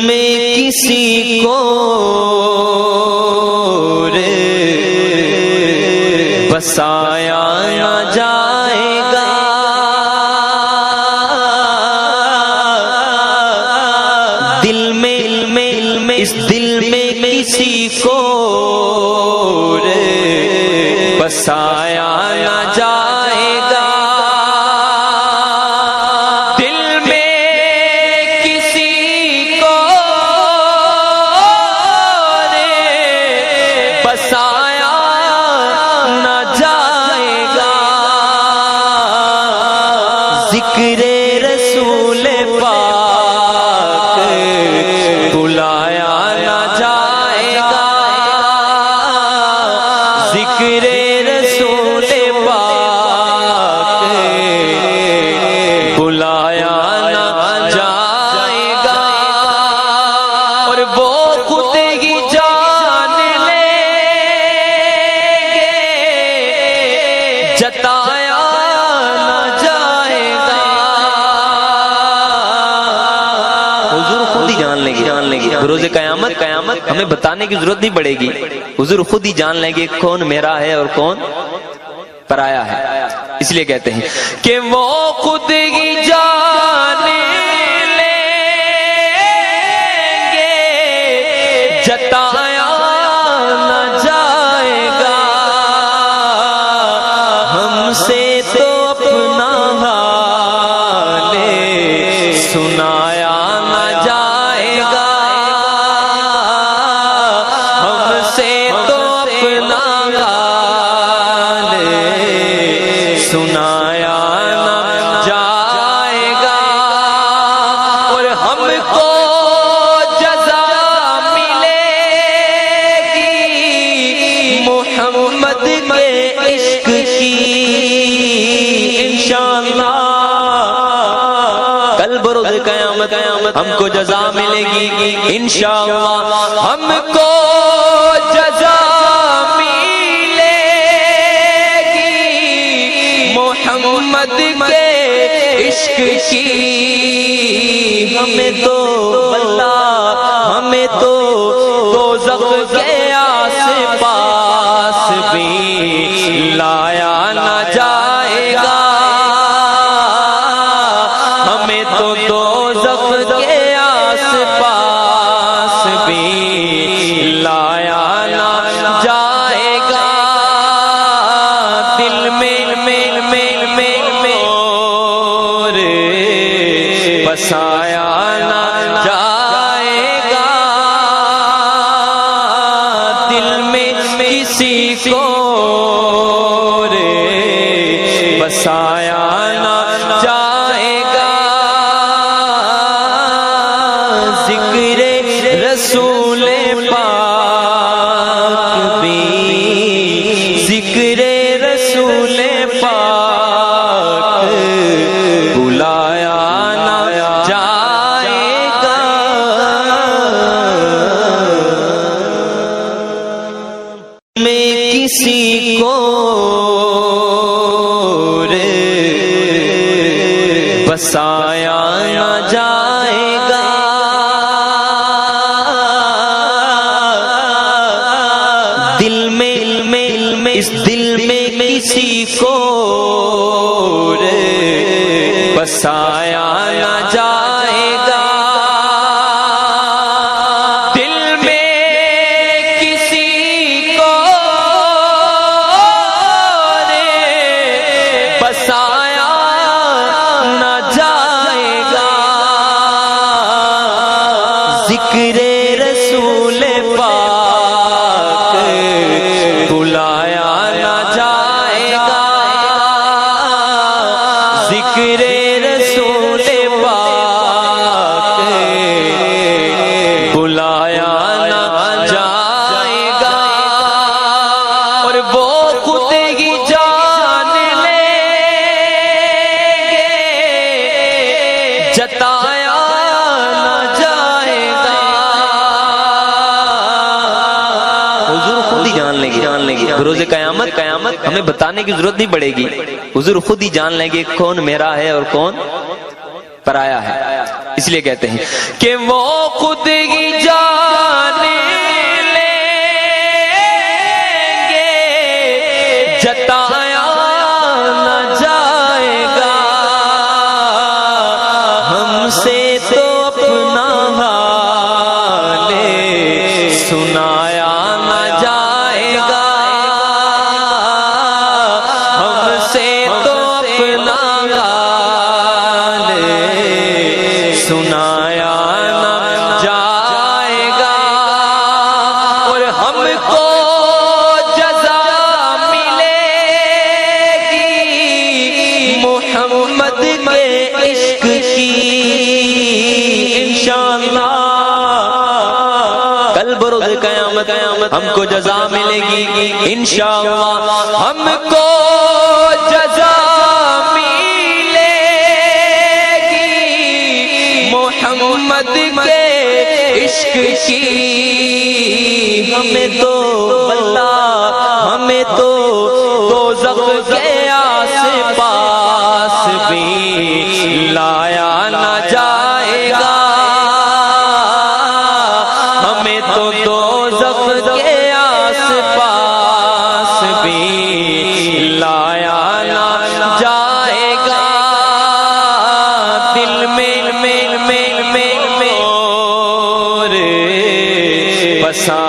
میں کسی کو بسایا نہ جائے گا، دل میں اس دل میں کسی کو بسایا نہ جائے گا، بسایا نہ جائے گا، ذکر رسول پاک بلایا نہ جائے گا، ذکر رسول پاک بلایا نہ جائے گا، اور وہ خود ہی جان جتایا نہ جائے گا، حضور خود ہی جان لیں گے بروز قیامت ہمیں بتانے کی ضرورت نہیں پڑے گی، حضور خود ہی جان لیں گے کون میرا ہے اور کون پرایا ہے۔ اس لیے کہتے ہیں کہ وہ خود ہی جان لیں گے جتایا نہ جائے گا، ہم سے تو اپنا حال سنایا نہ جائے گا، ہم سے تو اپنا حال سنایا نہ جائے گا، اور ہم کو جزا ملے گی محمد کے عشق کی انشاءاللہ، کل بروز قیامت ہم کو جزا ملے گی انشاءاللہ، ہم کو جزا ملے گی محمد کے عشق کی، ہمیں تو دوزخ کے آس پاس بھی لایا نہ جائے گا، ہمیں تو دوزخ کے آس پاس بھی لایا نہ جائے گا، دل میں اور بسایا نہ جائے گا، دل میں کسی کو بسایا نہ جائے گا، ذکر رسول پاک بھی، ذکر رسول پاک بلایا نہ جائے گا، میں کسی کو بسایا نہ جائے گا، دل میں اس دل میں کسی کو بسایا نہ جائے گا، دل میں کسی کو بسایا نہ جائے گا، ذکر رسول پاک بلایا نہ جائے گا، ذکر رسول پاک بلایا نہ جائے گا، اور وہ خود ہی جان لیں گے جتایا نہ جائے گا، حضور خود ہی جان لیں گے بروز قیامت ہمیں بتانے کی ضرورت نہیں پڑے گی، حضور خود ہی جان لیں گے کون میرا ہے اور کون پرایا ہے۔ اس لیے کہتے ہیں کہ وہ خود ہی جانے لیں گے جتایا نہ جائے گا ہم سے تو اپنا حال سنایا نہ جائے گا ہم سے تو اپنا حال سنایا نہ جائے گا اور ہم کو جزا ملے گی محمد کے عشق کی انشاءاللہ کل بروز قیامت ہم کو جزا ملے گی انشاءاللہ ہم کو جزا ملے گی محمد کے عشق کی ہمیں تو دوزخ کے آس پاس بھی لایا نہ جائے گا ہمیں تو دوزخ کے آس پاس بھی لایا نہ جائے گا دل میں اور بسا